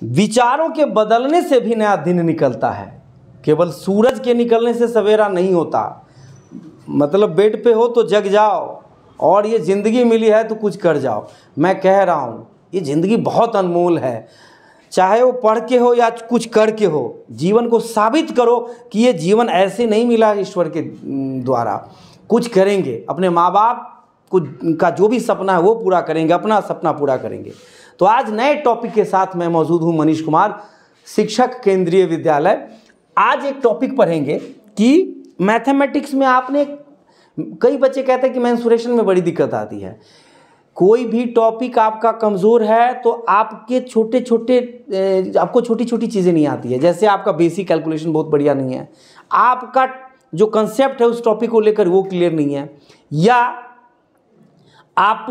विचारों के बदलने से भी नया दिन निकलता है, केवल सूरज के निकलने से सवेरा नहीं होता। मतलब बेड पे हो तो जग जाओ, और ये ज़िंदगी मिली है तो कुछ कर जाओ। मैं कह रहा हूँ ये ज़िंदगी बहुत अनमोल है, चाहे वो पढ़ के हो या कुछ कर के हो। जीवन को साबित करो कि ये जीवन ऐसे नहीं मिला ईश्वर के द्वारा। कुछ करेंगे, अपने माँ बाप का जो भी सपना है वो पूरा करेंगे, अपना सपना पूरा करेंगे। तो आज नए टॉपिक के साथ मैं मौजूद हूँ, मनीष कुमार, शिक्षक केंद्रीय विद्यालय। आज एक टॉपिक पढ़ेंगे कि मैथमेटिक्स में आपने, कई बच्चे कहते हैं कि मेंसुरेशन में बड़ी दिक्कत आती है। कोई भी टॉपिक आपका कमज़ोर है तो आपको छोटी छोटी चीज़ें नहीं आती है। जैसे आपका बेसिक कैलकुलेशन बहुत बढ़िया नहीं है, आपका जो कंसेप्ट है उस टॉपिक को लेकर वो क्लियर नहीं है, या आप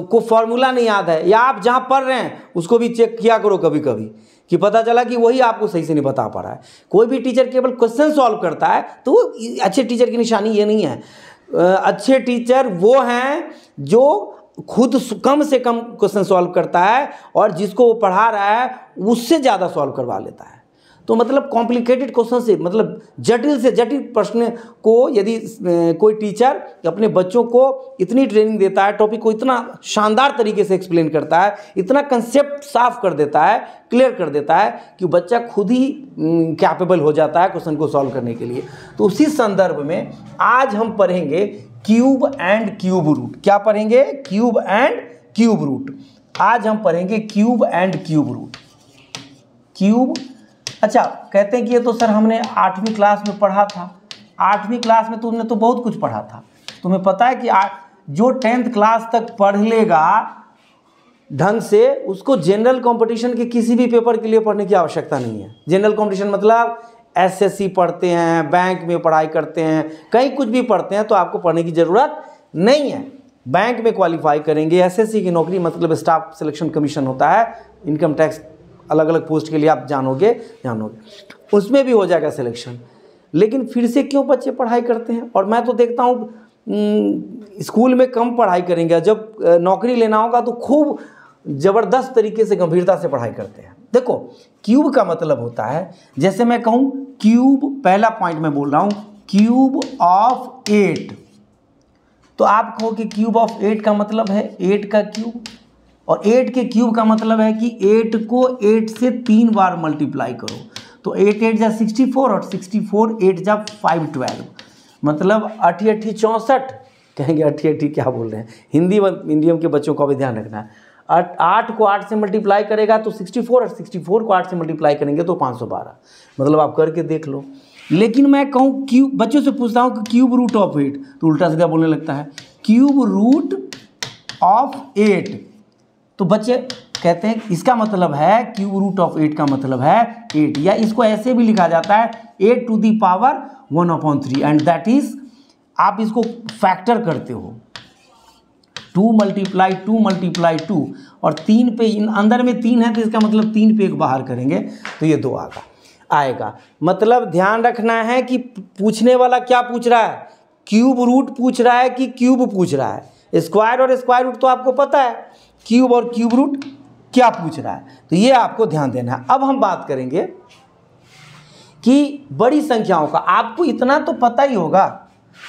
को फॉर्मूला नहीं याद है, या आप जहाँ पढ़ रहे हैं उसको भी चेक किया करो कभी कभी कि पता चला कि वही आपको सही से नहीं बता पा रहा है। कोई भी टीचर केवल क्वेश्चन सॉल्व करता है तो वो अच्छे टीचर की निशानी ये नहीं है। अच्छे टीचर वो हैं जो खुद कम से कम क्वेश्चन सॉल्व करता है और जिसको वो पढ़ा रहा है उससे ज़्यादा सॉल्व करवा लेता है। तो मतलब कॉम्प्लिकेटेड क्वेश्चन से, मतलब जटिल से जटिल प्रश्न को यदि कोई टीचर अपने बच्चों को इतनी ट्रेनिंग देता है, टॉपिक को इतना शानदार तरीके से एक्सप्लेन करता है, इतना कंसेप्ट साफ कर देता है, क्लियर कर देता है कि बच्चा खुद ही कैपेबल हो जाता है क्वेश्चन को सॉल्व करने के लिए। तो उसी संदर्भ में आज हम पढ़ेंगे क्यूब एंड क्यूब रूट। क्या पढ़ेंगे? Cube and cube root. आज हम पढ़ेंगे cube and cube root. Cube, अच्छा कहते हैं कि ये तो सर हमने 8वीं क्लास में पढ़ा था। 8वीं क्लास में तुमने तो बहुत कुछ पढ़ा था। तुम्हें पता है कि जो 10th क्लास तक पढ़ लेगा ढंग से, उसको जनरल कंपटीशन के किसी भी पेपर के लिए पढ़ने की आवश्यकता नहीं है। जनरल कंपटीशन मतलब एसएससी पढ़ते हैं, बैंक में पढ़ाई करते हैं, कहीं कुछ भी पढ़ते हैं तो आपको पढ़ने की ज़रूरत नहीं है। बैंक में क्वालिफाई करेंगे, एसएससी की नौकरी मतलब स्टाफ सिलेक्शन कमीशन होता है, इनकम टैक्स अलग अलग पोस्ट के लिए आप जानोगे, उसमें भी हो जाएगा सिलेक्शन। लेकिन फिर से क्यों बच्चे पढ़ाई करते हैं? और मैं तो देखता हूँ स्कूल में कम पढ़ाई करेंगे, जब नौकरी लेना होगा तो खूब ज़बरदस्त तरीके से गंभीरता से पढ़ाई करते हैं। देखो, क्यूब का मतलब होता है, जैसे मैं कहूँ क्यूब, पहला पॉइंट मैं बोल रहा हूँ क्यूब ऑफ 8, तो आप कहो कि क्यूब ऑफ 8 का मतलब है 8 का क्यूब, और 8 के क्यूब का मतलब है कि 8 को 8 से 3 बार मल्टीप्लाई करो। तो 8 8 जा 64 और 64 8 जा 512, मतलब 8 8 64। कहेंगे 8 8 क्या बोल रहे हैं? हिंदी मीडियम के बच्चों का भी ध्यान रखना है। 8 को 8 से मल्टीप्लाई करेगा तो 64, और 64 को 8 से मल्टीप्लाई करेंगे तो 512। मतलब आप करके देख लो। लेकिन मैं कहूँ क्यूब, बच्चों से पूछता हूँ कि क्यूब रूट ऑफ 8, तो उल्टा सीधा बोलने लगता है क्यूब रूट ऑफ 8। तो बच्चे कहते हैं इसका मतलब है क्यूब रूट ऑफ 8 का मतलब है 8, या इसको ऐसे भी लिखा जाता है 8 to the power 1/3, and that is, आप इसको फैक्टर करते हो 2 मल्टीप्लाई 2 मल्टीप्लाई 2, और 3 पे अंदर में 3 है तो इसका मतलब 3 पे 1 बाहर करेंगे तो ये 2 आएगा। मतलब ध्यान रखना है कि पूछने वाला क्या पूछ रहा है, क्यूब रूट पूछ रहा है कि क्यूब पूछ रहा है। स्क्वायर और स्क्वायर रूट तो आपको पता है, क्यूब और क्यूब रूट क्या पूछ रहा है, तो ये आपको ध्यान देना है। अब हम बात करेंगे कि बड़ी संख्याओं का, आपको इतना तो पता ही होगा,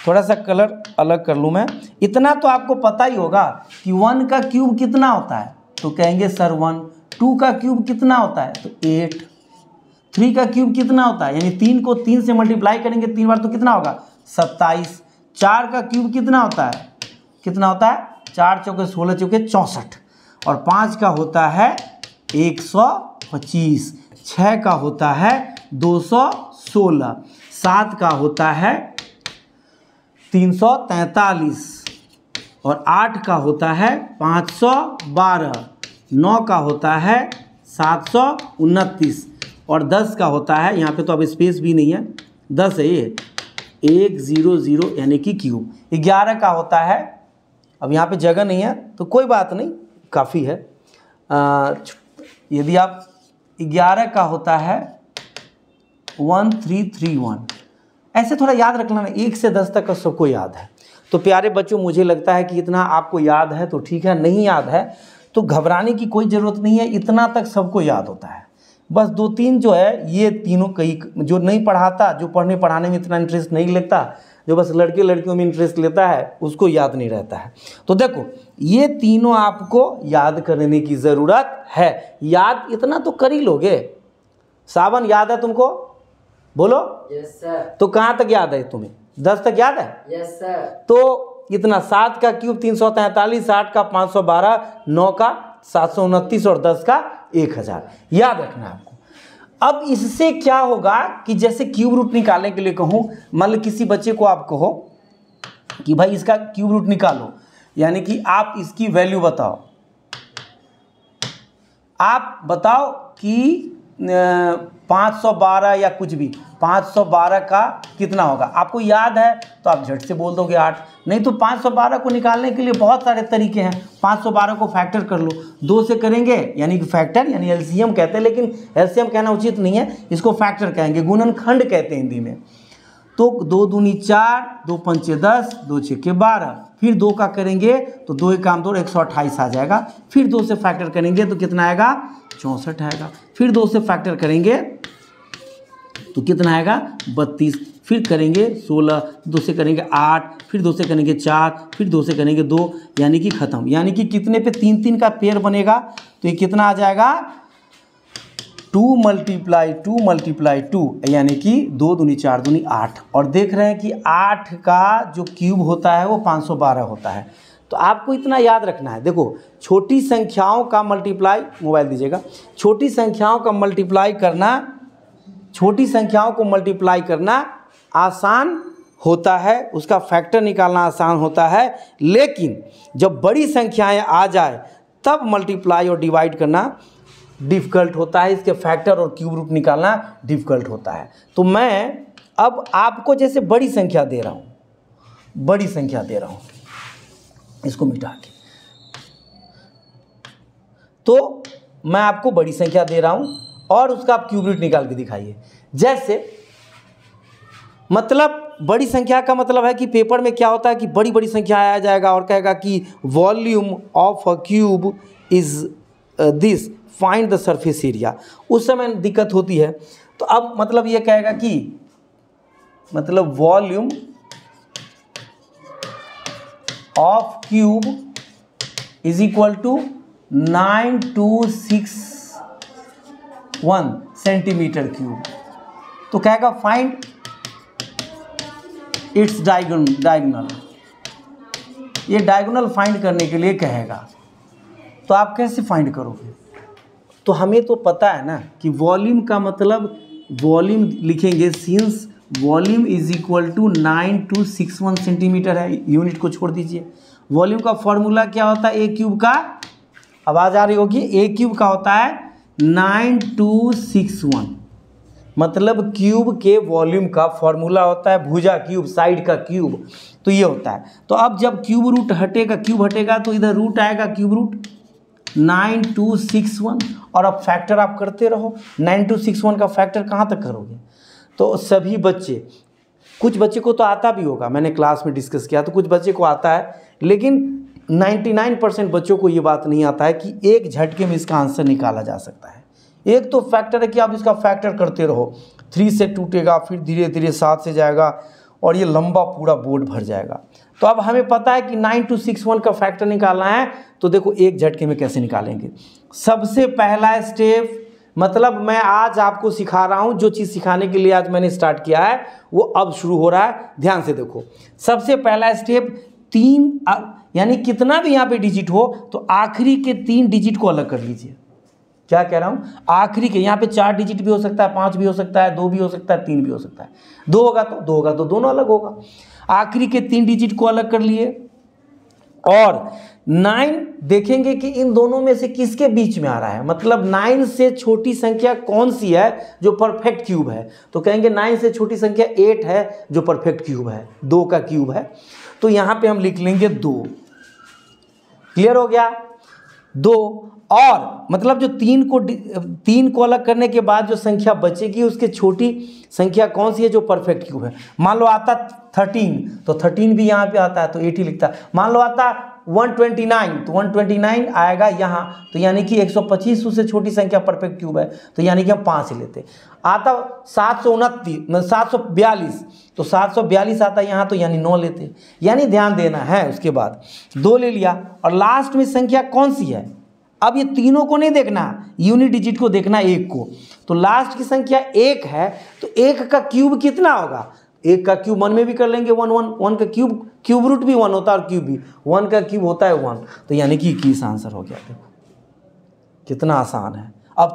थोड़ा सा कलर अलग कर लूँ मैं, इतना तो आपको पता ही होगा कि 1 का क्यूब कितना होता है, तो कहेंगे सर 1। 2 का क्यूब कितना होता है, तो 8। 3 का क्यूब कितना होता है, यानी 3 को 3 से मल्टीप्लाई करेंगे 3 बार तो कितना होगा, 27। 4 का क्यूब कितना होता है, 4 चौके 16 चौके 64, और 5 का होता है 125। 6 का होता है 216। 7 का होता है 343, और 8 का होता है 512। 9 का होता है 729, और 10 का होता है, यहाँ पे तो अब स्पेस भी नहीं है, 10 है ये, 100 यानी कि क्यूब। 11 का होता है, अब यहाँ पे जगह नहीं है तो कोई बात नहीं, काफ़ी है। यदि आप 11 का होता है 1331, ऐसे थोड़ा याद रखना ना, 1 से 10 तक का सबको याद है। तो प्यारे बच्चों, मुझे लगता है कि इतना आपको याद है तो ठीक है, नहीं याद है तो घबराने की कोई ज़रूरत नहीं है, इतना तक सबको याद होता है। बस 2-3 जो है ये तीनों कई जो नहीं पढ़ाता, जो पढ़ने पढ़ाने में इतना इंटरेस्ट नहीं लेता, जो बस लड़के लड़कियों में इंटरेस्ट लेता है, उसको याद नहीं रहता है। तो देखो ये तीनों आपको याद करने की ज़रूरत है। याद इतना तो कर ही लोगे। सावन याद है तुमको? बोलो। Yes sir. तो कहाँ तक याद है तुम्हें? 10 तक याद है? Yes sir. तो इतना 7 का क्यूब 343, 8 का 512, 9 का 729 और 10 का 1000 याद रखना है आपको। अब इससे क्या होगा कि जैसे क्यूब रूट निकालने के लिए कहूँ, मान लो किसी बच्चे को आप कहो कि भाई इसका क्यूब रूट निकालो, यानी कि आप इसकी वैल्यू बताओ। आप बताओ कि 512 या कुछ भी 512 का कितना होगा, आपको याद है तो आप झट से बोल दोगे 8। नहीं तो 512 को निकालने के लिए बहुत सारे तरीके हैं। 512 को फैक्टर कर लो, 2 से करेंगे यानी कि फैक्टर यानी एलसीएम कहते हैं, लेकिन एलसीएम कहना उचित नहीं है, इसको फैक्टर कहेंगे, गुणनखंड कहते हैं हिंदी में। तो 2 दूनी 4, 2 पंचे 10, 2 छक्के 12, फिर 2 का करेंगे तो 2 काम 2 128 आ जाएगा। फिर 2 से फैक्टर करेंगे तो कितना आएगा? 64 आएगा। फिर 2 से फैक्टर करेंगे तो कितना आएगा? 32। फिर करेंगे 16, 2 से करेंगे 8, फिर 2 से करेंगे 4, फिर 2 से करेंगे 2, यानी कि ख़त्म। यानी कि कितने पे 3-3 का पेयर बनेगा तो ये कितना आ जाएगा? 2 × 2 यानी कि 2 दूनी 4 दूनी 8। और देख रहे हैं कि 8 का जो क्यूब होता है वो 512 होता है। तो आपको इतना याद रखना है। देखो छोटी संख्याओं का मल्टीप्लाई, मोबाइल दीजिएगा, छोटी संख्याओं का मल्टीप्लाई करना, छोटी संख्याओं को मल्टीप्लाई करना आसान होता है, उसका फैक्टर निकालना आसान होता है, लेकिन जब बड़ी संख्याएं आ जाए तब मल्टीप्लाई और डिवाइड करना डिफ़िकल्ट होता है, इसके फैक्टर और क्यूब रूट निकालना डिफ़िकल्ट होता है। तो मैं अब आपको जैसे बड़ी संख्या दे रहा हूँ, बड़ी संख्या दे रहा हूँ, इसको मिटा के, तो मैं आपको बड़ी संख्या दे रहा हूँ और उसका आप क्यूब रूट निकाल के दिखाइए। जैसे मतलब बड़ी संख्या का मतलब है कि पेपर में क्या होता है कि बड़ी बड़ी संख्या आया जाएगा और कहेगा कि volume of a cube is this, find the surface area. उस समय दिक्कत होती है। तो अब मतलब ये कहेगा कि मतलब volume of cube is equal to 9261 centimetre cube. तो कहेगा फाइंड इट्स डायगोनल। ये डायगोनल फाइंड करने के लिए कहेगा, तो आप कैसे फाइंड करोगे? तो हमें तो पता है ना कि वॉल्यूम का मतलब, वॉल्यूम लिखेंगे since volume is equal to 9261 centimetre है, यूनिट को छोड़ दीजिए। वॉल्यूम का फॉर्मूला क्या होता है? ए क्यूब का, आवाज़ आ रही होगी, ए क्यूब का होता है 9261, मतलब क्यूब के वॉल्यूम का फॉर्मूला होता है भुजा क्यूब, साइड का क्यूब, तो ये होता है। तो अब जब क्यूब रूट हटेगा, क्यूब हटेगा तो इधर रूट आएगा, क्यूब रूट 9261, और अब फैक्टर आप करते रहो। 9261 का फैक्टर कहाँ तक करोगे? तो सभी बच्चे, कुछ बच्चे को तो आता भी होगा, मैंने क्लास में डिस्कस किया, तो कुछ बच्चे को आता है, लेकिन 99% बच्चों को ये बात नहीं आता है कि एक झटके में इसका आंसर निकाला जा सकता है। एक तो फैक्टर है कि आप इसका फैक्टर करते रहो, 3 से टूटेगा, फिर धीरे धीरे 7 से जाएगा और ये लंबा पूरा बोर्ड भर जाएगा। तो अब हमें पता है कि 9261 का फैक्टर निकालना है, तो देखो एक झटके में कैसे निकालेंगे। सबसे पहला स्टेप, मतलब मैं आज आपको सिखा रहा हूँ, जो चीज़ सिखाने के लिए आज मैंने स्टार्ट किया है वो अब शुरू हो रहा है, ध्यान से देखो। सबसे पहला स्टेप 3, यानी कितना भी यहाँ पे डिजिट हो तो आखिरी के 3 डिजिट को अलग कर लीजिए। क्या कह रहा हूँ? आखिरी के, यहाँ पे 4 डिजिट भी हो सकता है, 5 भी हो सकता है, 2 भी हो सकता है, 3 भी हो सकता है। 2 होगा तो दोनों अलग होगा। आखिरी के 3 डिजिट को अलग कर लिए और 9 देखेंगे कि इन दोनों में से किसके बीच में आ रहा है, मतलब 9 से छोटी संख्या कौन सी है जो परफेक्ट क्यूब है। तो कहेंगे 9 से छोटी संख्या 8 है जो परफेक्ट क्यूब है, 2 का क्यूब है। तो यहाँ पे हम लिख लेंगे 2। क्लियर हो गया? 2। और मतलब जो 3 को अलग करने के बाद जो संख्या बचेगी उसके छोटी संख्या कौन सी है जो परफेक्ट क्यूब है। मान लो आता 13, तो 13 भी यहाँ पे आता है तो 8 ही लिखता है। मान लो आता 129, तो 129 आएगा यहाँ, तो यानी कि 125 उससे छोटी संख्या परफेक्ट क्यूब है, तो यानी कि हम 5 लेते। आता 742, तो 742 आता यहाँ, तो यानी 9 लेते, यानी ध्यान देना है। उसके बाद 2 ले लिया, और लास्ट में संख्या कौन सी है, अब ये तीनों को नहीं देखना, यूनिट डिजिट को देखना, 1 को। तो लास्ट की संख्या 1 है, तो 1 का क्यूब कितना होगा, 1 का क्यूब 1 में भी कर लेंगे, 1 का क्यूब रूट भी 1 होता है और क्यूब भी 1 का क्यूब होता है 1, तो यानी कि 21 आंसर हो गया। देखो कितना आसान है। अब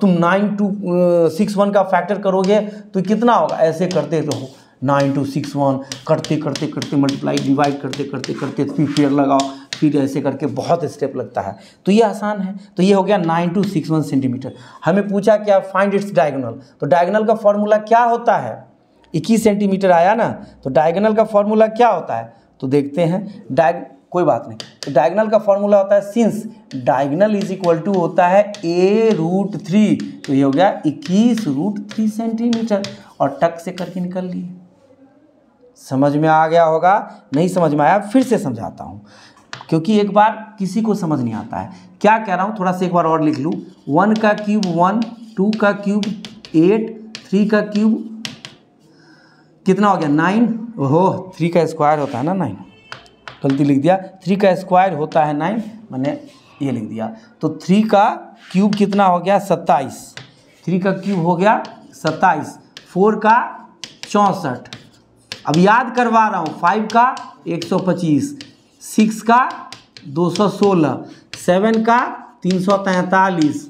तुम 9261 का फैक्टर करोगे तो कितना होगा, ऐसे करते रहो, 9261 करते मल्टीप्लाई डिवाइड करते फिर पेड़ लगाओ, फिर ऐसे करके बहुत स्टेप लगता है, तो ये आसान है। तो ये हो गया 9261 सेंटीमीटर। हमें पूछा क्या, फाइंड इट्स डायगोनल, तो डायगोनल का फॉर्मूला क्या होता है, 21 सेंटीमीटर आया ना, तो डायगोनल का फॉर्मूला क्या होता है, तो देखते हैं। कोई बात नहीं, तो डायगोनल का फॉर्मूला होता है, since diagonal is equal to होता है a√3, तो ये हो गया 21√3 सेंटीमीटर, और टक से करके निकल लिए। समझ में आ गया होगा, नहीं समझ में आया फिर से समझाता हूँ, क्योंकि एक बार किसी को समझ नहीं आता है। क्या कह रहा हूँ, थोड़ा सा एक बार और लिख लूँ। 1 का क्यूब 1, 2 का क्यूब 8, 3 का क्यूब कितना हो गया 9, ओहो 3 का स्क्वायर होता है ना 9, गलती लिख दिया, 3 का स्क्वायर होता है 9, मैंने ये लिख दिया। तो 3 का क्यूब कितना हो गया 27, 3 का क्यूब हो गया 27, 4 का 64, अब याद करवा रहा हूँ, 5 का 125, 6 का 216, 7 का 343,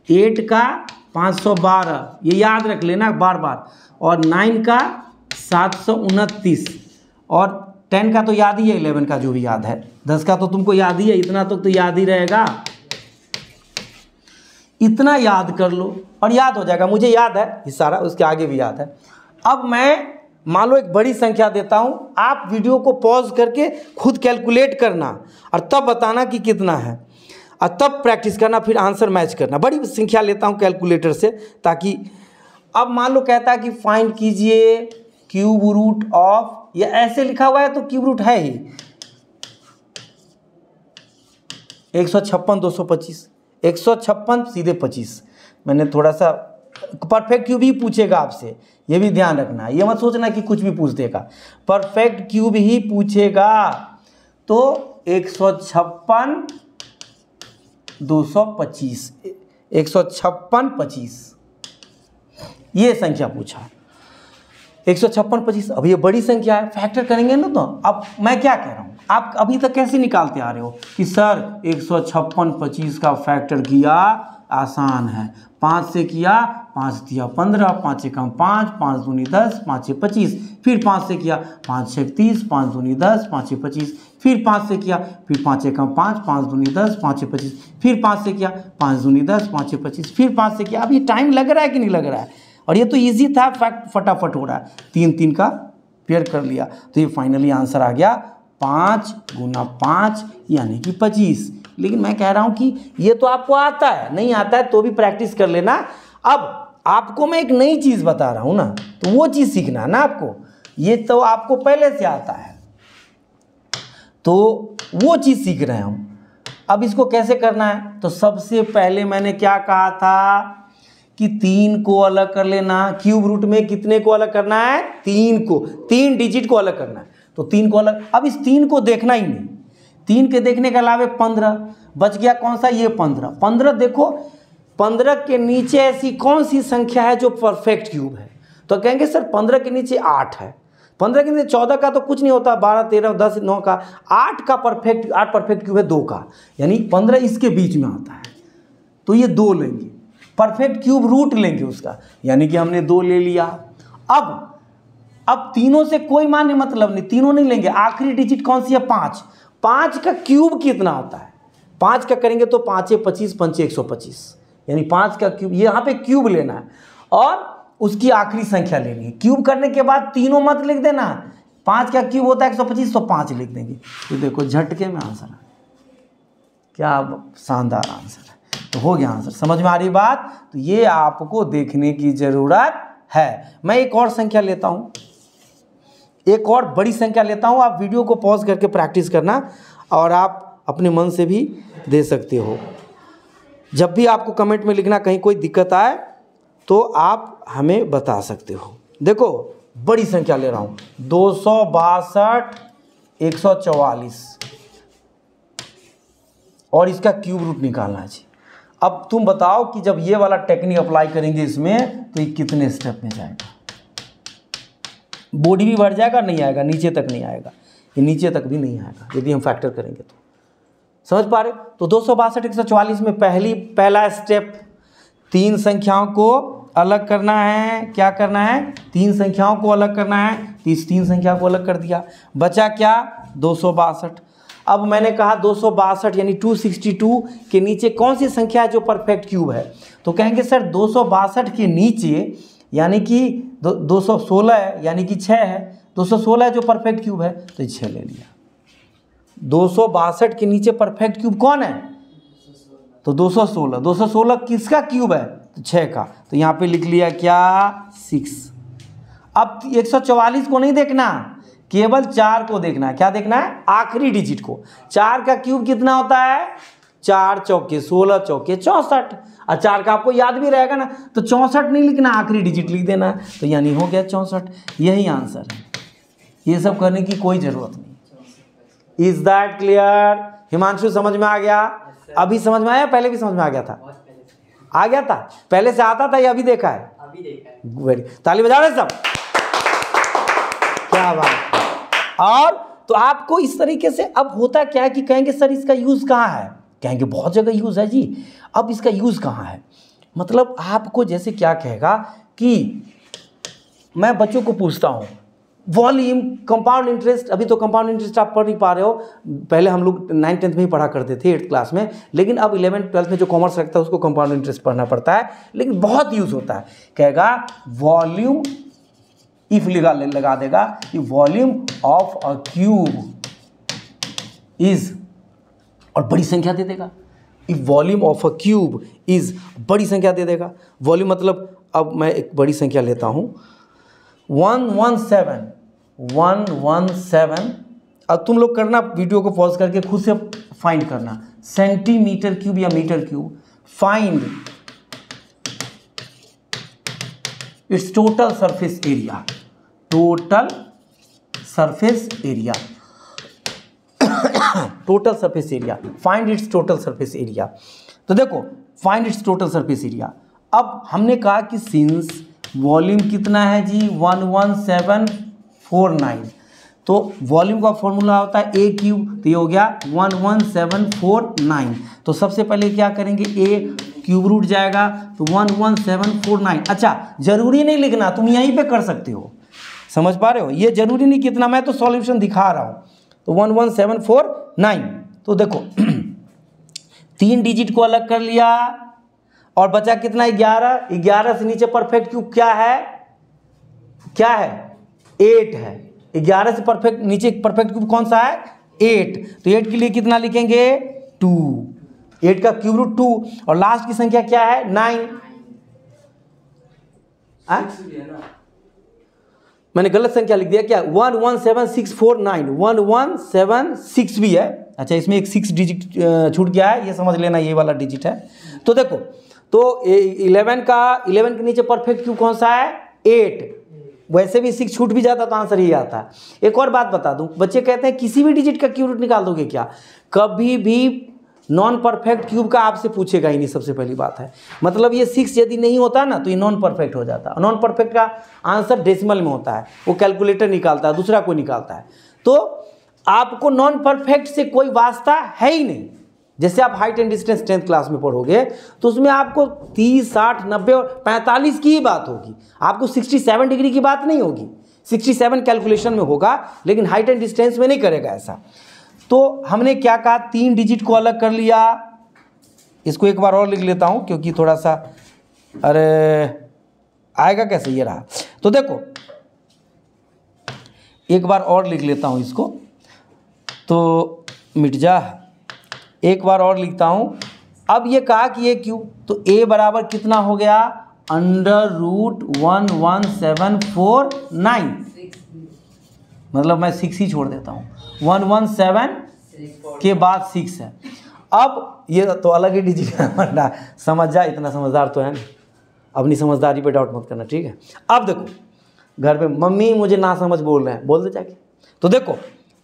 8 का 512, ये याद रख लेना बार बार, और 9 का 729, और 10 का तो याद ही है, 11 का जो भी याद है, 10 का तो तुमको याद ही है, इतना तो याद ही रहेगा, इतना याद कर लो और याद हो जाएगा। मुझे याद है ये सारा, उसके आगे भी याद है। अब मैं मान लो एक बड़ी संख्या देता हूँ, आप वीडियो को पॉज करके खुद कैलकुलेट करना और तब बताना कि कितना है, और तब प्रैक्टिस करना, फिर आंसर मैच करना। बड़ी संख्या लेता हूँ कैलकुलेटर से, ताकि अब मान लो कहता है कि फाइंड कीजिए क्यूब रूट ऑफ, ये ऐसे लिखा हुआ है तो क्यूब रूट है ही 156 225, 156 सीधे 25, मैंने थोड़ा सा परफेक्ट क्यूब ही पूछेगा आपसे, ये भी ध्यान रखना, ये मत सोचना कि कुछ भी पूछ देगा, परफेक्ट क्यूब ही पूछेगा। तो 156 225, 156 25, ये संख्या पूछा 156 25। अब ये बड़ी संख्या है, फैक्टर करेंगे ना, तो अब मैं क्या कह रहा हूँ, आप अभी तक कैसे निकालते आ रहे हो कि सर 156 25 का फैक्टर किया आसान है, 5 से किया, 5 दिया 15, 5 से कम 5, 5 दूनी 10, 5 से 25, फिर 5 से किया, 5 से 30, 5 दूनी 10, 5 से 25, फिर 5 से किया, फिर 5 से कम 5, 5 दूनी 10, 5 से 25, फिर 5 से किया, 5 दूनी 10, 5 से 25, फिर 5 से किया। अब ये टाइम लग रहा है कि नहीं लग रहा है, और ये तो इजी था, फैक्ट फटाफट हो रहा है, 3 3 का पेयर कर लिया, तो ये फाइनली आंसर आ गया 5 गुना 5 यानी कि 25। लेकिन मैं कह रहा हूं कि ये तो आपको आता है, नहीं आता है तो भी प्रैक्टिस कर लेना। अब आपको मैं एक नई चीज़ बता रहा हूं ना, तो वो चीज़ सीखना है ना आपको, ये तो आपको पहले से आता है, तो वो चीज़ सीख रहे हैं हम। अब इसको कैसे करना है, तो सबसे पहले मैंने क्या कहा था कि 3 को अलग कर लेना। क्यूब रूट में कितने को अलग करना है, 3 को, 3 डिजिट को अलग करना है, तो 3 को अलग। अब इस 3 को देखना ही नहीं, 3 के देखने के अलावे 15 बच गया, कौन सा, ये 15। 15 देखो, 15 के नीचे ऐसी कौन सी संख्या है जो परफेक्ट क्यूब है, तो कहेंगे सर 15 के नीचे 8 है, 15 के नीचे 14 का तो कुछ नहीं होता, 12 13 10 9 का, 8 परफेक्ट क्यूब है 2 का, यानी 15 इसके बीच में आता है, तो ये 2 लेंगे, परफेक्ट क्यूब रूट लेंगे उसका, यानी कि हमने 2 ले लिया। अब तीनों से कोई मान्य मतलब नहीं, तीनों नहीं लेंगे, आखिरी डिजिट कौन सी है, 5। 5 का क्यूब कितना होता है, 5 का करेंगे तो 5 25, 5 125, यानी 5 का क्यूब, यहाँ पे क्यूब लेना है और उसकी आखिरी संख्या लेनी है। क्यूब करने के बाद तीनों मत लिख देना, 5 का क्यूब होता है 125, तो 5 लिख देंगे, तो देखो झटके में आंसर है, क्या शानदार आंसर है, तो हो गया आंसर। समझ में आ रही बात, तो ये आपको देखने की जरूरत है। मैं एक और संख्या लेता हूं, एक और बड़ी संख्या लेता हूं, आप वीडियो को पॉज करके प्रैक्टिस करना। और आप अपने मन से भी दे सकते हो। जब भी आपको कमेंट में लिखना कहीं कोई दिक्कत आए तो आप हमें बता सकते हो। देखो बड़ी संख्या ले रहा हूँ, 262 144 और इसका क्यूब रूट निकालना है जी। अब तुम बताओ कि जब ये वाला टेक्निक अप्लाई करेंगे इसमें तो ये कितने स्टेप में जाएगा? बॉडी भी बढ़ जाएगा, नहीं आएगा, नीचे तक नहीं आएगा, ये नीचे तक भी नहीं आएगा यदि हम फैक्टर करेंगे तो। समझ पा रहे? तो 262 144 में पहला स्टेप 3 संख्याओं को अलग करना है। क्या करना है? 3 संख्याओं को अलग करना है। तो इस 3 संख्या को अलग कर दिया, बचा क्या? 262। अब मैंने कहा 262 यानी 262 के नीचे कौन सी संख्या है जो परफेक्ट क्यूब है? तो कहेंगे सर 262 के नीचे यानी कि 216 है, यानी कि 6 है। 216 है जो परफेक्ट क्यूब है, तो 6 ले लिया। 262 के नीचे परफेक्ट क्यूब कौन है? तो 216। 216 किसका क्यूब है? तो 6 का। तो यहाँ पे लिख लिया क्या? 6। अब 144 को नहीं देखना, केवल 4 को देखना है। क्या देखना है? आखिरी डिजिट को। 4 का क्यूब कितना होता है? 4 चौके 16 चौके 64। और 4 का आपको याद भी रहेगा ना, तो 64 नहीं लिखना, आखिरी डिजिट लिख देना है। तो यानी हो गया 64। यही आंसर है, ये सब करने की कोई ज़रूरत नहीं। Is that clear? हिमांशु समझ में आ गया? अभी समझ में आया? पहले भी समझ में आ गया था? आ गया था? पहले से आता था या अभी देखा है? अभी देखा है। वेरी, ताली बजा रहे सब? क्या बात। और तो आपको इस तरीके से अब होता क्या है कि कहेंगे सर इसका यूज़ कहाँ है? कहेंगे बहुत जगह यूज़ है जी। अब इसका यूज़ कहाँ है? मतलब आपको जैसे क्या कहेगा कि मैं बच्चों को पूछता हूँ वॉल्यूम, कंपाउंड इंटरेस्ट। अभी तो कंपाउंड इंटरेस्ट आप पढ़ नहीं पा रहे हो, पहले हम लोग 9th 10th में ही पढ़ा करते थे 8th क्लास में, लेकिन अब 11th 12th में जो कॉमर्स रखता है उसको कंपाउंड इंटरेस्ट पढ़ना पड़ता है, लेकिन बहुत यूज़ होता है। कहेगा वॉल्यूम, इफ लगा देगा कि volume of a cube is, और बड़ी संख्या दे देगा। If volume of a cube is, बड़ी संख्या दे देगा। वॉल्यूम मतलब, अब मैं एक बड़ी संख्या लेता हूँ 117। अब तुम लोग करना, वीडियो को पॉज करके खुद से फाइंड करना, सेंटीमीटर क्यूब या metre cube. Find its total surface area. Total surface area, total surface area, find its total surface area. तो देखो find its total surface area. अब हमने कहा कि सिंस वॉल्यूम कितना है जी? 11749। तो वॉल्यूम का फॉर्मूला होता है ए क्यूब, तो ये हो गया 11749। तो सबसे पहले क्या करेंगे? ए क्यूब रूट जाएगा तो 11749। अच्छा, जरूरी नहीं लिखना, तुम यहीं पे कर सकते हो। समझ पा रहे हो? ये जरूरी नहीं कितना, मैं तो सॉल्यूशन दिखा रहा हूँ। तो 11749। तो देखो 3 डिजिट को अलग कर लिया और बचा कितना? 11। 11 से नीचे परफेक्ट क्यूब क्या है? क्या है? 8 है। 11 से परफेक्ट नीचे परफेक्ट क्यूब कौन सा है? 8। तो 8 के लिए कितना लिखेंगे? 2। 8 का क्यूब रूट 2। और लास्ट की संख्या क्या है? 9। मैंने गलत संख्या लिख दिया क्या? 117649। 1176 भी है। अच्छा, इसमें एक 6 डिजिट छूट गया है, ये समझ लेना, ये वाला डिजिट है। तो देखो, तो 11 के नीचे परफेक्ट क्यूब कौन सा है? 8। वैसे भी 6 छूट भी जाता तो आंसर ही आता है। एक और बात बता दूं, बच्चे कहते हैं किसी भी डिजिट का क्यूब रूट निकाल दोगे क्या? कभी भी नॉन परफेक्ट क्यूब का आपसे पूछेगा ही नहीं, सबसे पहली बात है। मतलब ये 6 यदि नहीं होता ना तो ये नॉन परफेक्ट हो जाता। नॉन परफेक्ट का आंसर डेसिमल में होता है, वो कैलकुलेटर निकालता है, दूसरा कोई निकालता है। तो आपको नॉन परफेक्ट से कोई वास्ता है ही नहीं। जैसे आप height and distance 10th class में पढ़ोगे तो उसमें आपको 30, 60, 90 और 45 की ही बात होगी, आपको 67 डिग्री की बात नहीं होगी। 67 कैलकुलेशन में होगा, लेकिन हाइट एंड डिस्टेंस में नहीं करेगा ऐसा। तो हमने क्या कहा? 3 डिजिट को अलग कर लिया। इसको एक बार और लिख लेता हूँ क्योंकि थोड़ा सा, अरे आएगा कैसे? ये रहा। तो देखो एक बार और लिख लेता हूँ इसको, तो मिट जा। एक बार और लिखता हूँ। अब ये कहा कि ये क्यों, तो a बराबर कितना हो गया? √11749। मतलब मैं 6 ही छोड़ देता हूँ। 117 के बाद 6 है। अब ये तो अलग ही डिजिट है, समझ जा, इतना समझदार तो है नहीं, अपनी समझदारी पे डाउट मत करना, ठीक है। अब देखो घर पे मम्मी मुझे ना समझ बोल रहे हैं, बोल दे जाके। तो देखो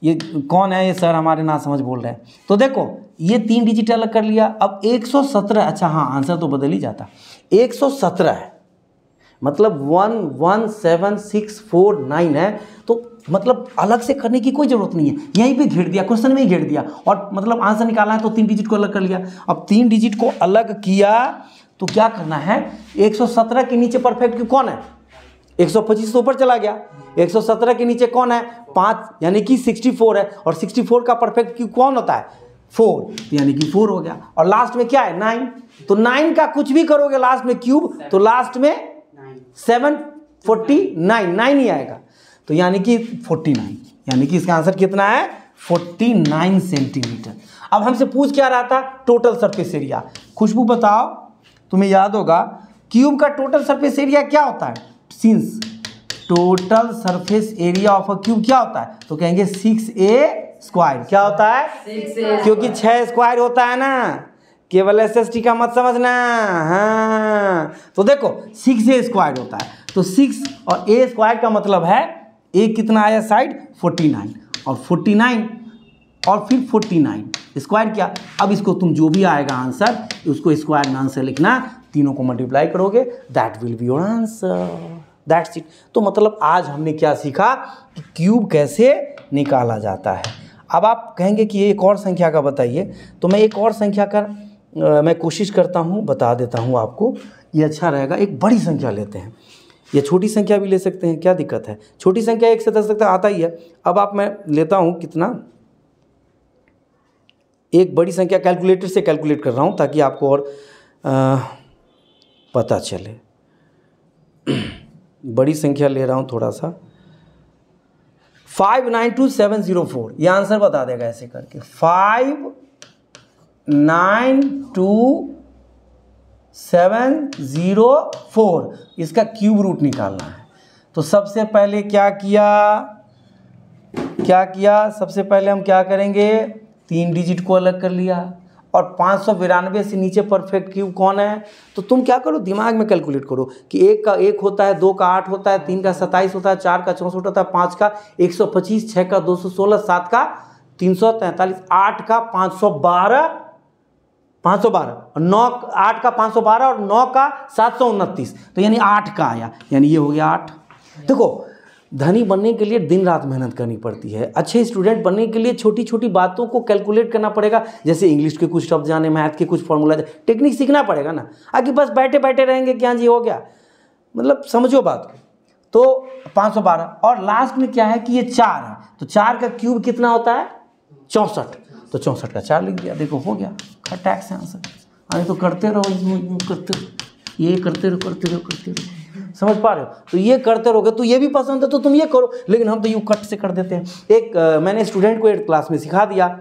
ये कौन है, ये सर हमारे ना समझ बोल रहे हैं। तो देखो ये 3 डिजिट अलग कर लिया। अब 117, अच्छा हाँ आंसर तो बदल ही जाता, 117 है, मतलब 11769 है। तो मतलब अलग से करने की कोई ज़रूरत नहीं है, यहीं पे घेर दिया, क्वेश्चन में ही घेर दिया, और मतलब आंसर निकालना है तो 3 डिजिट को अलग कर लिया। अब 3 डिजिट को अलग किया तो क्या करना है, 117 के नीचे परफेक्ट क्यूब कौन है, 125 तो ऊपर चला गया, 117 के नीचे कौन है 5, यानी कि 64 है, और 64 का परफेक्ट क्यूब कौन होता है 4, यानी कि 4 हो गया। और लास्ट में क्या है 9, तो 9 का कुछ भी करोगे लास्ट में क्यूब तो लास्ट में 749 9 ही आएगा, तो यानी कि 49, यानी कि इसका आंसर कितना है 49 सेंटीमीटर। अब हमसे पूछ क्या रहा था, टोटल सरफेस एरिया। खुशबू बताओ, तुम्हें याद होगा क्यूब का टोटल सरफेस एरिया क्या होता है, since total surface area of a cube क्या होता है, तो कहेंगे 6a²। क्या होता है, क्योंकि 6 स्क्वायर होता है ना, केवल SST का मत समझना। हाँ तो देखो 6a² होता है, तो 6 और a² का मतलब है a कितना आया साइड 49, और 49 और फिर 49 स्क्वायर किया। अब इसको तुम जो भी आएगा आंसर उसको स्क्वायर में आंसर लिखना, तीनों को मल्टीप्लाई करोगे, that will be your answer, that's it. तो मतलब आज हमने क्या सीखा कि क्यूब कैसे निकाला जाता है। अब आप कहेंगे कि एक और संख्या का बताइए, तो मैं एक और संख्या का मैं कोशिश करता हूँ, बता देता हूँ आपको, ये अच्छा रहेगा। एक बड़ी संख्या लेते हैं, या छोटी संख्या भी ले सकते हैं, क्या दिक्कत है, छोटी संख्या 1 से 10 तक आता ही है। अब आप मैं लेता हूँ कितना, एक बड़ी संख्या कैलकुलेटर से कैलकुलेट कर रहा हूँ ताकि आपको और पता चले। बड़ी संख्या ले रहा हूँ थोड़ा सा, 592704, ये आंसर बता देगा ऐसे करके, 592704, इसका क्यूब रूट निकालना है। तो सबसे पहले क्या किया, सबसे पहले हम क्या करेंगे, 3 डिजिट को अलग कर लिया, और 592 से नीचे परफेक्ट क्यूब कौन है, तो तुम क्या करो दिमाग में कैलकुलेट करो कि 1 का 1 होता है, 2 का 8 होता है, 3 का 27 होता है, 4 का 64 होता है, 5 का 125, 6 का 216, 7 का 343, 8 का 512, 8 का 512 और 9 का 729, तो यानी 8 का आया, यानी ये हो गया 8। देखो धनी बनने के लिए दिन रात मेहनत करनी पड़ती है, अच्छे स्टूडेंट बनने के लिए छोटी छोटी बातों को कैलकुलेट करना पड़ेगा, जैसे इंग्लिश के कुछ शब्द जाने, मैथ के कुछ फॉर्मूला, टेक्निक सीखना पड़ेगा ना। आगे बस बैठे बैठे रहेंगे क्या जी हो गया, मतलब समझो बात को। तो 512 और लास्ट में क्या है कि ये 4 है, तो 4 का क्यूब कितना होता है 64, तो 64 का 4 लिख दिया, देखो हो गया, टैक्स है आंसर। अरे तो करते रहो, ये करते रहो, समझ पा रहे हो, तो ये करते रहोगे तो ये भी पसंद है तो तुम ये करो, लेकिन हम तो यूँ कट से कर देते हैं। एक मैंने स्टूडेंट को 8th क्लास में सिखा दिया,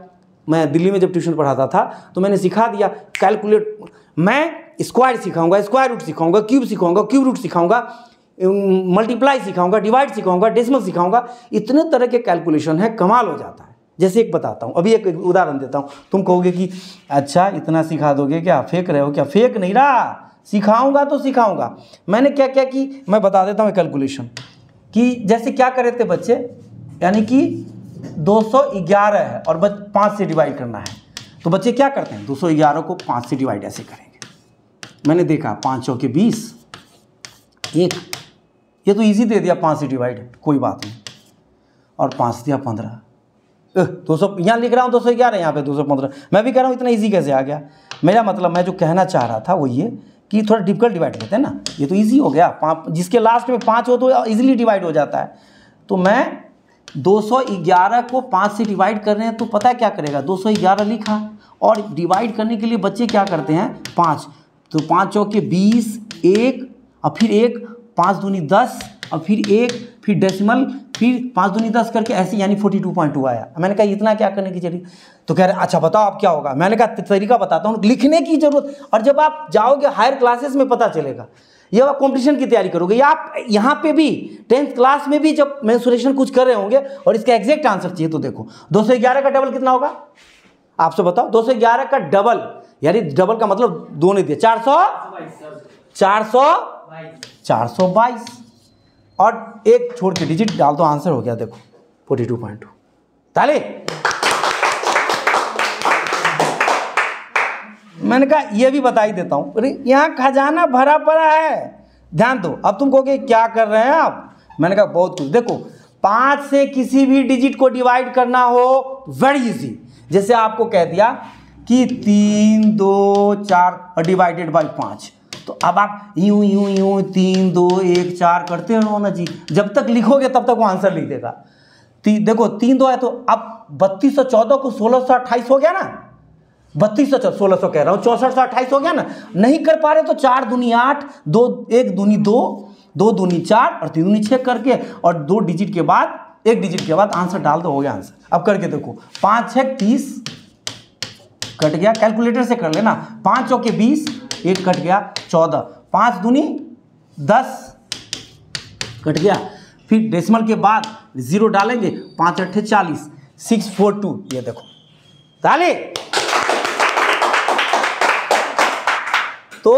मैं दिल्ली में जब ट्यूशन पढ़ाता था तो मैंने सिखा दिया कैलकुलेट, मैं स्क्वायर सिखाऊंगा, स्क्वायर रूट सिखाऊंगा, क्यूब सिखाऊंगा, क्यूब रूट सिखाऊंगा, मल्टीप्लाई सिखाऊंगा, डिवाइड सिखाऊंगा, डेसिमल सिखाऊंगा, इतने तरह के कैलकुलेशन है, कमाल हो जाता है। जैसे एक बताता हूँ, अभी एक उदाहरण देता हूँ, तुम कहोगे कि अच्छा इतना सिखा दोगे क्या, फेंक रहे हो क्या, फेंक नहीं रहा, सिखाऊंगा तो सिखाऊंगा। मैंने क्या क्या की मैं बता देता हूँ कैलकुलेशन, कि जैसे क्या करे थे बच्चे, यानी कि 211 है और 5 से डिवाइड करना है, तो बच्चे क्या करते हैं 211 को 5 से डिवाइड ऐसे करेंगे। मैंने देखा 5 चौके 20, 1, ये तो इजी दे दिया 5 से डिवाइड, कोई बात नहीं, और 5 दिया 15, 200 यहाँ लिख रहा हूँ 211, यहाँ पे 215, मैं भी कह रहा हूँ इतना इजी कैसे आ गया। मेरा मतलब मैं जो कहना चाह रहा था वो ये कि थोड़ा डिफिकल्ट डिवाइड करते हैं ना, ये तो इजी हो गया, 5 जिसके लास्ट में 5 हो तो इजीली डिवाइड हो जाता है। तो मैं 211 को 5 से डिवाइड कर रहे हैं, तो पता है क्या करेगा, 211 लिखा, और डिवाइड करने के लिए बच्चे क्या करते हैं 5, तो 5 चौके 20, 1 और फिर 1, 5 दूनी 10 और फिर 1, फिर डेसिमल, फिर 5 दूनी 10 करके ऐसे, यानी 42.2 आया। मैंने कहा इतना क्या करने की जरूरत, तो कह रहे अच्छा बताओ अब क्या होगा। मैंने कहा तरीका बताता हूँ, लिखने की जरूरत, और जब आप जाओगे हायर क्लासेस में पता चलेगा, ये आप कंपटीशन की तैयारी करोगे, या आप यहाँ पे भी 10th क्लास में भी जब मेंस्ट्रुएशन कुछ कर रहे होंगे और इसका एग्जैक्ट आंसर चाहिए, तो देखो 211 का डबल कितना होगा आपसे बताओ। 211 का डबल, यानी डबल का मतलब दो नहीं दिया, 422 और एक छोड़ के डिजिट डाल दो, आंसर हो गया देखो 42.2। ताली। मैंने कहा ये भी बता ही देता हूं, अरे यहाँ खजाना भरा पड़ा है, ध्यान दो। अब तुम कहोगे क्या कर रहे हैं आप, मैंने कहा बहुत कुछ। देखो 5 से किसी भी डिजिट को डिवाइड करना हो वेरी इजी। जैसे आपको कह दिया कि 3 2 4 डिवाइडेड बाई 5, तो अब आप यूं यूं यूं 3 2 1 4 करते रहो ना जी, जब तक लिखोगे तब तक वो आंसर लिख देगा। देखो 3 2 है तो अब 3214 को 1628 हो गया ना, 1600 कह रहा हूँ, 6428 हो गया ना। नहीं कर पा रहे तो 4 दूनी 8, 2 1 दूनी 2, 2 दूनी 4 और 3 दूनी 6 करके, और 2 डिजिट के बाद, 1 डिजिट के बाद आंसर डाल दो, हो गया आंसर। अब करके देखो 5 6 30 कट गया, कैलकुलेटर से कर लेना, 5 चौके 20, 1 कट गया 14, 5 दूनी 10 कट गया, फिर डेसिमल के बाद 0 डालेंगे, 5 8 40, 642, ये देखो ताली। तो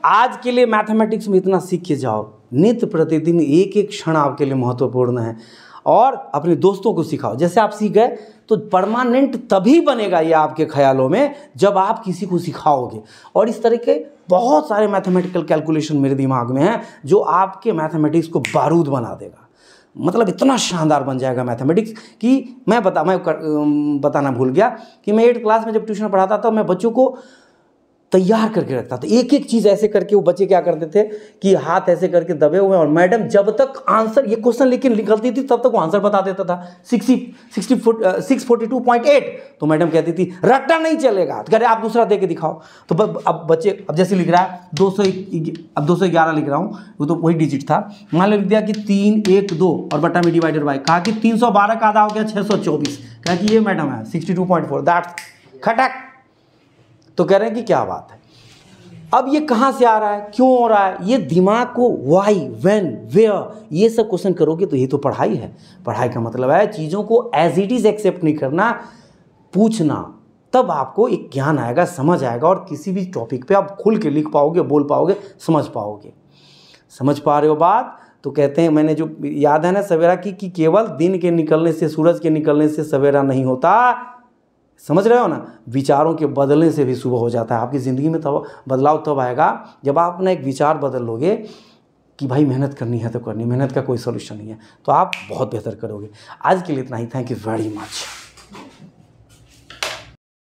आज के लिए मैथमेटिक्स में इतना सीख के जाओ, नित्य प्रतिदिन एक एक क्षण आपके लिए महत्वपूर्ण है, और अपने दोस्तों को सिखाओ। जैसे आप सीख गए तो परमानेंट तभी बनेगा ये आपके ख्यालों में जब आप किसी को सिखाओगे। और इस तरह के बहुत सारे मैथमेटिकल कैलकुलेशन मेरे दिमाग में हैं जो आपके मैथमेटिक्स को बारूद बना देगा, मतलब इतना शानदार बन जाएगा मैथमेटिक्स कि मैं बताना भूल गया कि मैं 8th क्लास में जब ट्यूशन पढ़ाता था, मैं बच्चों को तैयार करके रखता था, एक एक चीज़ ऐसे करके। वो बच्चे क्या करते थे कि हाथ ऐसे करके दबे हुए, और मैडम जब तक आंसर ये क्वेश्चन लेकिन निकलती थी तब तक वो आंसर बता देता था 642.8, तो मैडम कहती थी रट्टा नहीं चलेगा, तो कह रहे आप दूसरा दे के दिखाओ। तो अब बच्चे, अब जैसे लिख रहा है 211 लिख रहा हूँ, वो तो वही डिजिट था, मान लिख दिया कि 3 1 2 और बट्टा में डिवाइडेड बाय, कहा कि 312 का आधा हो गया 624, कहा कि ये मैडम है 62.4, दैट्स खटक। तो कह रहे हैं कि क्या बात है। अब ये कहाँ से आ रहा है, क्यों हो रहा है, ये दिमाग को व्हाई व्हेन वेयर ये सब क्वेश्चन करोगे तो ये तो पढ़ाई है। पढ़ाई का मतलब है चीज़ों को एज इट इज़ एक्सेप्ट नहीं करना, पूछना, तब आपको एक ज्ञान आएगा, समझ आएगा, और किसी भी टॉपिक पे आप खुल के लिख पाओगे, बोल पाओगे, समझ पाओगे। समझ पा रहे हो बात। तो कहते हैं, मैंने जो याद है ना सवेरा की, कि केवल दिन के निकलने से, सूरज के निकलने से सवेरा नहीं होता, समझ रहे हो ना, विचारों के बदलने से भी सुबह हो जाता है। आपकी ज़िंदगी में तब बदलाव तब आएगा जब आप अपना एक विचार बदल लोगे कि भाई मेहनत करनी है तो करनी, मेहनत का कोई सोल्यूशन नहीं है, तो आप बहुत बेहतर करोगे। आज के लिए इतना ही, थैंक यू वेरी मच।